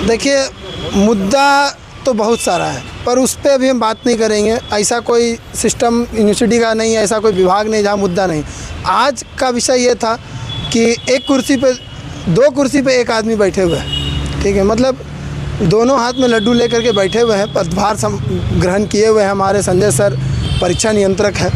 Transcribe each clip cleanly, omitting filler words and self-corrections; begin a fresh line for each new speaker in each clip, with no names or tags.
देखिए, मुद्दा तो बहुत सारा है, पर उस पर अभी हम बात नहीं करेंगे। ऐसा कोई सिस्टम यूनिवर्सिटी का नहीं है, ऐसा कोई विभाग नहीं जहाँ मुद्दा नहीं। आज का विषय ये था कि एक कुर्सी पे, दो कुर्सी पे एक आदमी बैठे हुए हैं, ठीक है। मतलब दोनों हाथ में लड्डू लेकर के बैठे हुए हैं, पदभार ग्रहण किए हुए हैं। हमारे संजय सर परीक्षा नियंत्रक है,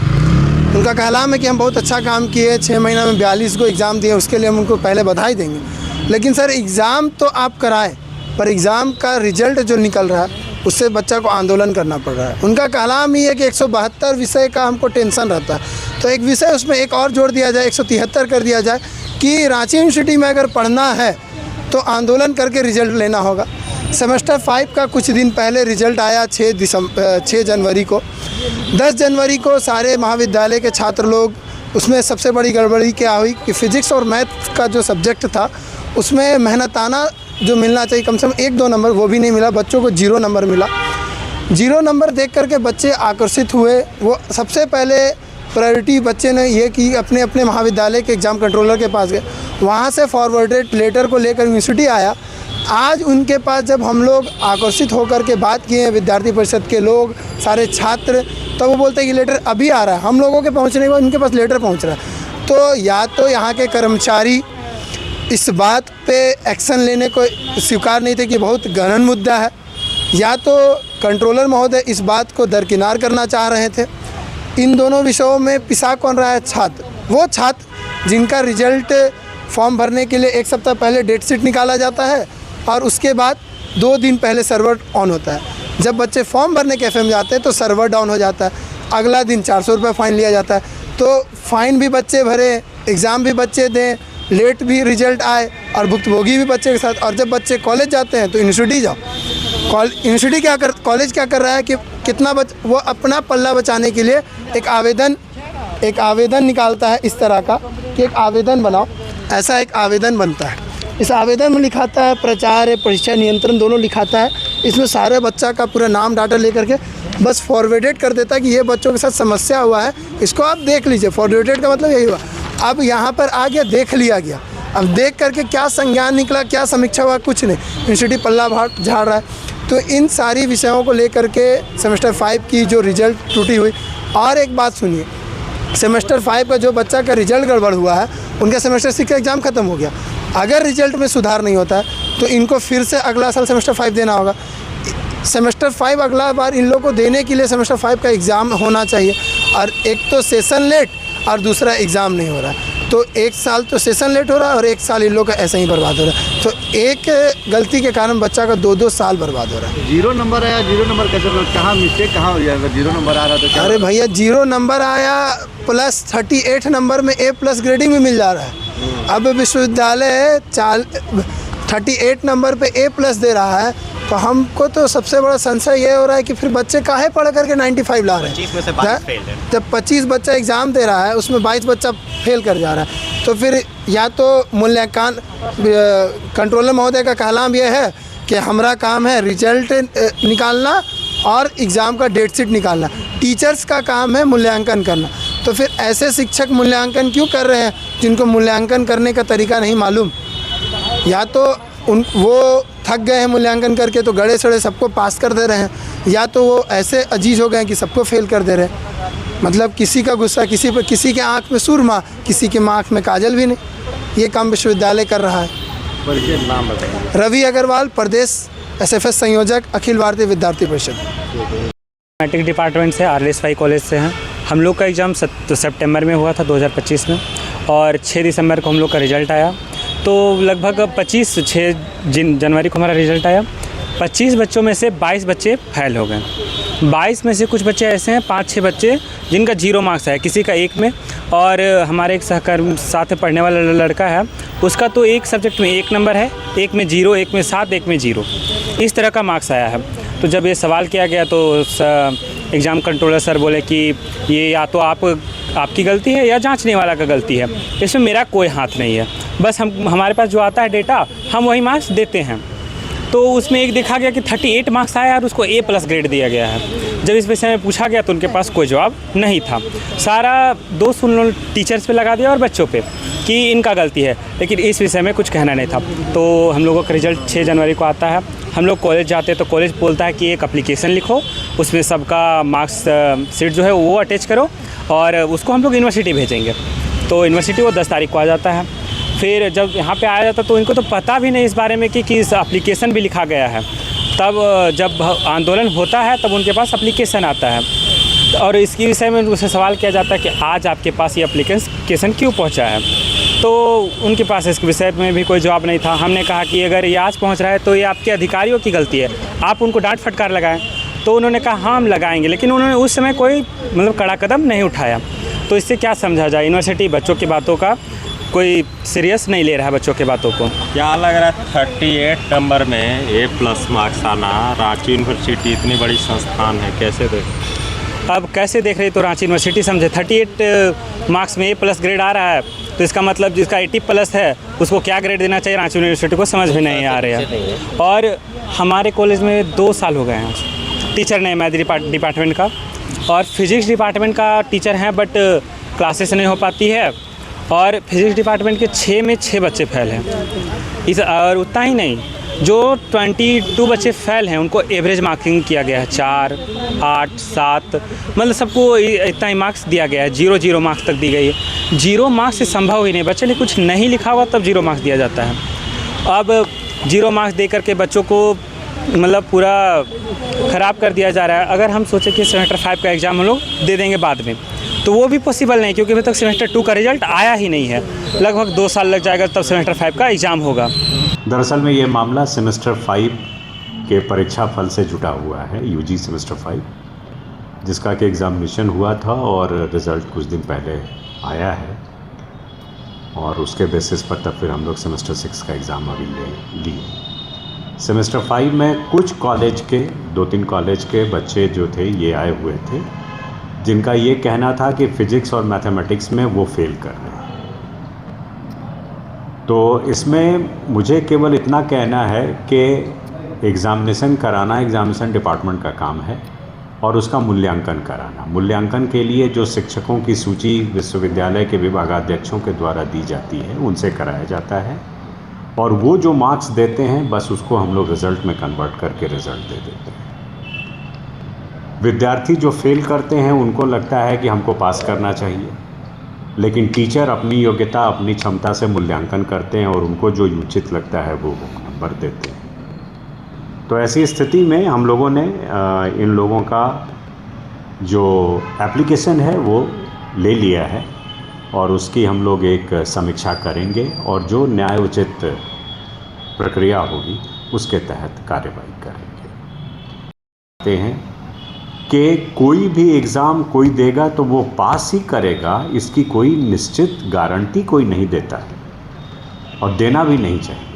उनका कहना है कि हम बहुत अच्छा काम किए, 6 महीना में 42 को एग्ज़ाम दिए, उसके लिए हम उनको पहले बधाई देंगे। लेकिन सर, एग्ज़ाम तो आप कराएं, पर एग्ज़ाम का रिज़ल्ट जो निकल रहा है उससे बच्चा को आंदोलन करना पड़ रहा है। उनका कहना ही है कि 172 विषय का हमको टेंशन रहता है, तो एक विषय उसमें एक और जोड़ दिया जाए, 173 कर दिया जाए कि रांची यूनिवर्सिटी में अगर पढ़ना है तो आंदोलन करके रिज़ल्ट लेना होगा। सेमेस्टर 5 का कुछ दिन पहले रिज़ल्ट आया 6 जनवरी को। 10 जनवरी को सारे महाविद्यालय के छात्र लोग, उसमें सबसे बड़ी गड़बड़ी क्या हुई कि फ़िज़िक्स और मैथ का जो सब्जेक्ट था उसमें मेहनताना जो मिलना चाहिए कम से कम 1-2 नंबर, वो भी नहीं मिला। बच्चों को 0 नंबर मिला। 0 नंबर देख करके बच्चे आकर्षित हुए। वो सबसे पहले प्रायोरिटी बच्चे ने ये की, अपने अपने महाविद्यालय के एग्ज़ाम कंट्रोलर के पास गए, वहाँ से फॉरवर्डेड लेटर को लेकर यूनिवर्सिटी आया। आज उनके पास जब हम लोग आकर्षित होकर के बात किए हैं, विद्यार्थी परिषद के लोग, सारे छात्र, तो वो बोलते हैं कि लेटर अभी आ रहा है। हम लोगों के पहुँचने के बाद उनके पास लेटर पहुँच रहा है। तो या तो यहाँ के कर्मचारी इस बात पे एक्शन लेने को स्वीकार नहीं थे कि बहुत गहन मुद्दा है, या तो कंट्रोलर महोदय इस बात को दरकिनार करना चाह रहे थे। इन दोनों विषयों में पिसा कौन रहा है? छात्र। वो छात्र जिनका रिजल्ट फॉर्म भरने के लिए 1 सप्ताह पहले डेट शीट निकाला जाता है और उसके बाद 2 दिन पहले सर्वर ऑन होता है। जब बच्चे फॉर्म भरने कैफे में जाते हैं तो सर्वर डाउन हो जाता है, अगला दिन 400 रुपये फ़ाइन लिया जाता है। तो फ़ाइन भी बच्चे भरे, एग्ज़ाम भी बच्चे दें, लेट भी रिजल्ट आए और भुक्तभोगी भी बच्चे के साथ। और जब बच्चे कॉलेज जाते हैं तो यूनिवर्सिटी जाओ, यूनिवर्सिटी कॉलेज क्या कर रहा है कि कितना वो अपना पल्ला बचाने के लिए एक आवेदन निकालता है इस तरह का कि एक आवेदन बनाओ, ऐसा एक आवेदन बनता है। इस आवेदन में लिखाता है प्रचार, परीक्षा नियंत्रण दोनों लिखाता है। इसमें सारे बच्चा का पूरा नाम डाटा लेकर के बस फॉरवर्डेड कर देता है कि ये बच्चों के साथ समस्या हुआ है, इसको आप देख लीजिए। फॉरवर्डेड का मतलब यही हुआ। अब यहाँ पर आ गया, देख लिया गया। अब देख करके क्या संज्ञान निकला, क्या समीक्षा हुआ, कुछ नहीं। यूनिवर्सिटी पल्ला झाड़ रहा है। तो इन सारी विषयों को लेकर के सेमेस्टर 5 की जो रिज़ल्ट त्रुटि हुई। और एक बात सुनिए, सेमेस्टर 5 का जो बच्चा का रिज़ल्ट गड़बड़ हुआ है, उनका सेमेस्टर 6 का एग्ज़ाम ख़त्म हो गया। अगर रिज़ल्ट में सुधार नहीं होता है तो इनको फिर से अगला साल सेमेस्टर 5 देना होगा। सेमेस्टर 5 अगला बार इन लोगों को देने के लिए सेमेस्टर 5 का एग्ज़ाम होना चाहिए। और एक तो सेशन लेट और दूसरा एग्ज़ाम नहीं हो रहा है, तो 1 साल तो सेशन लेट हो रहा है और 1 साल इन लोग का ऐसे ही बर्बाद हो रहा है। तो एक गलती के कारण बच्चा का 2-2 साल बर्बाद हो रहा है।
0 नंबर आया, 0 नंबर कैसे, कहाँ मिस्टेक कहाँ हो जाएगा? 0 नंबर आ रहा तो क्या?
अरे भैया, 0 नंबर आया प्लस 38 नंबर में A+ ग्रेडिंग भी मिल जा रहा है। अब विश्वविद्यालय 38 नंबर पे A+ दे रहा है, तो हमको तो सबसे बड़ा संशय ये हो रहा है कि फिर बच्चे काहे पढ़ करके 95 ला रहे हैं।
25 में से 22 फेल है।
जब 25 बच्चा एग्ज़ाम दे रहा है, उसमें 22 बच्चा फेल कर जा रहा है, तो फिर या तो मूल्यांकन, कंट्रोलर महोदय का कहना ये है कि हमारा काम है रिजल्ट निकालना और एग्ज़ाम का डेट शीट निकालना, टीचर्स का काम है मूल्यांकन करना। तो फिर ऐसे शिक्षक मूल्यांकन क्यों कर रहे हैं जिनको मूल्यांकन करने का तरीका नहीं मालूम? या तो वो थक गए हैं मूल्यांकन करके तो गड़े सड़े सबको पास कर दे रहे हैं, या तो वो ऐसे अजीज हो गए हैं कि सबको फेल कर दे रहे हैं। मतलब किसी का गुस्सा किसी पर, किसी के आँख में सुरमा, किसी के आँख में काजल भी नहीं। ये काम विश्वविद्यालय कर रहा है।
परिचय नाम बताइए।
रवि अग्रवाल, प्रदेश SFS संयोजक, अखिल भारतीय विद्यार्थी परिषद।
मैट्रिक डिपार्टमेंट से, RLSY कॉलेज से हैं। हम लोग का एग्ज़ाम सितंबर में हुआ था 2025 में, और 6 दिसंबर को हम लोग का रिज़ल्ट आया। तो लगभग 6 जनवरी को हमारा रिज़ल्ट आया। 25 बच्चों में से 22 बच्चे फेल हो गए। 22 में से कुछ बच्चे ऐसे हैं, 5-6 बच्चे जिनका 0 मार्क्स आया, किसी का 1 में। और हमारे एक सहकर्मी साथ में पढ़ने वाला लड़का है, उसका तो एक सब्जेक्ट में 1 नंबर है, एक में 0, एक में 7, एक में 0, इस तरह का मार्क्स आया है। तो जब ये सवाल किया गया तो एग्ज़ाम कंट्रोलर सर बोले कि ये या तो आपकी गलती है या जांचने वाला का गलती है, इसमें मेरा कोई हाथ नहीं है। बस हमारे पास जो आता है डेटा, हम वही मार्क्स देते हैं। तो उसमें एक देखा गया कि 38 मार्क्स आया और उसको A+ ग्रेड दिया गया है। जब इस विषय में पूछा गया तो उनके पास कोई जवाब नहीं था। सारा दोष उन लोग टीचर्स पे लगा दिया और बच्चों पे। कि इनका गलती है, लेकिन इस विषय में कुछ कहना नहीं था। तो हम लोगों का रिजल्ट 6 जनवरी को आता है। हम लोग कॉलेज जाते हैं तो कॉलेज बोलता है कि एक एप्लीकेशन लिखो, उसमें सबका मार्क्स शीट जो है वो अटैच करो और उसको हम लोग यूनिवर्सिटी भेजेंगे। तो यूनिवर्सिटी वो 10 तारीख को आ जाता है। फिर जब यहाँ पे आया जाता तो इनको तो पता भी नहीं इस बारे में कि इस एप्लीकेशन भी लिखा गया है। तब जब आंदोलन होता है तब उनके पास एप्लीकेशन आता है और इसके विषय में उनसे सवाल किया जाता है कि आज आपके पास ये एप्लीकेशन क्यों पहुँचा है। तो उनके पास इसके विषय में भी कोई जवाब नहीं था। हमने कहा कि अगर ये आज पहुँच रहा है तो ये आपके अधिकारियों की गलती है, आप उनको डांट फटकार लगाएं। तो उन्होंने कहा हाँ हम लगाएंगे, लेकिन उन्होंने उस समय कोई मतलब कड़ा कदम नहीं उठाया। तो इससे क्या समझा जाए, यूनिवर्सिटी बच्चों की बातों का कोई सीरियस नहीं ले रहा है बच्चों की बातों को।
क्या लग रहा है 38 नंबर में A+ मार्क्स आना, रांची यूनिवर्सिटी इतनी बड़ी संस्थान है, कैसे देख?
अब कैसे देख रही तो रांची यूनिवर्सिटी समझे 38 मार्क्स में A+ ग्रेड आ रहा है तो इसका मतलब जिसका 80+ है उसको क्या ग्रेड देना चाहिए रांची यूनिवर्सिटी को समझ में नहीं आ रहा है। और हमारे कॉलेज में 2 साल हो गए हैं, टीचर नहीं मैथ डिपार्टमेंट का और फिजिक्स डिपार्टमेंट का टीचर हैं, बट क्लासेस नहीं हो पाती है और फिजिक्स डिपार्टमेंट के 6 में 6 बच्चे फेल हैं। इस और उतना ही नहीं, जो 22 बच्चे फेल हैं उनको एवरेज मार्किंग किया गया है 4, 8, 7, मतलब सबको इतना ही मार्क्स दिया गया है। 0 मार्क्स तक दी गई है। 0 मार्क्स से संभव ही नहीं, बच्चे ने कुछ नहीं लिखा हुआ तब 0 मार्क्स दिया जाता है। अब 0 मार्क्स दे करके बच्चों को मतलब पूरा ख़राब कर दिया जा रहा है। अगर हम सोचें कि सेमेस्टर 5 का एग्ज़ाम हम लोग दे देंगे बाद में, तो वो भी पॉसिबल नहीं, क्योंकि अभी तक सेमेस्टर 2 का रिजल्ट आया ही नहीं है। लगभग 2 साल लग जाएगा तब सेमेस्टर 5 का एग्ज़ाम होगा।
दरअसल में ये मामला सेमेस्टर 5 के परीक्षा फल से जुड़ा हुआ है, यूजी सेमेस्टर 5, जिसका कि एग्ज़ामिनेशन हुआ था और रिज़ल्ट कुछ दिन पहले आया है और उसके बेसिस पर तब फिर हम लोग सेमेस्टर 6 का एग्ज़ाम अभी लिए। सेमेस्टर 5 में कुछ कॉलेज के 2-3 कॉलेज के बच्चे जो थे ये आए हुए थे, जिनका ये कहना था कि फ़िज़िक्स और मैथमेटिक्स में वो फेल कर रहे हैं। तो इसमें मुझे केवल इतना कहना है कि एग्ज़ामिनेशन कराना एग्ज़ामिनेशन डिपार्टमेंट का काम है और उसका मूल्यांकन कराना। मूल्यांकन के लिए जो शिक्षकों की सूची विश्वविद्यालय के विभागाध्यक्षों के द्वारा दी जाती है उनसे कराया जाता है और वो जो मार्क्स देते हैं बस उसको हम लोग रिज़ल्ट में कन्वर्ट करके रिज़ल्ट दे देते हैं। विद्यार्थी जो फेल करते हैं उनको लगता है कि हमको पास करना चाहिए, लेकिन टीचर अपनी योग्यता अपनी क्षमता से मूल्यांकन करते हैं और उनको जो उचित लगता है वो नंबर देते हैं। तो ऐसी स्थिति में हम लोगों ने इन लोगों का जो एप्लीकेशन है वो ले लिया है और उसकी हम लोग एक समीक्षा करेंगे और जो न्याय उचित प्रक्रिया होगी उसके तहत कार्रवाई करेंगे। कहते हैं कि कोई भी एग्ज़ाम कोई देगा तो वो पास ही करेगा, इसकी कोई निश्चित गारंटी कोई नहीं देता है और देना भी नहीं चाहिए।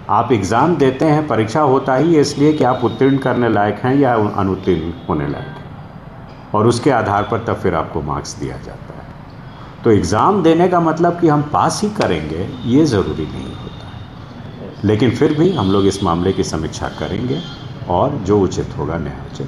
आप एग्ज़ाम देते हैं, परीक्षा होता ही इसलिए कि आप उत्तीर्ण करने लायक हैं या अनुत्तीर्ण होने लायक हैं और उसके आधार पर तब फिर आपको मार्क्स दिया जाता है। तो एग्ज़ाम देने का मतलब कि हम पास ही करेंगे ये ज़रूरी नहीं होता है, लेकिन फिर भी हम लोग इस मामले की समीक्षा करेंगे और जो उचित होगा न्याय उचित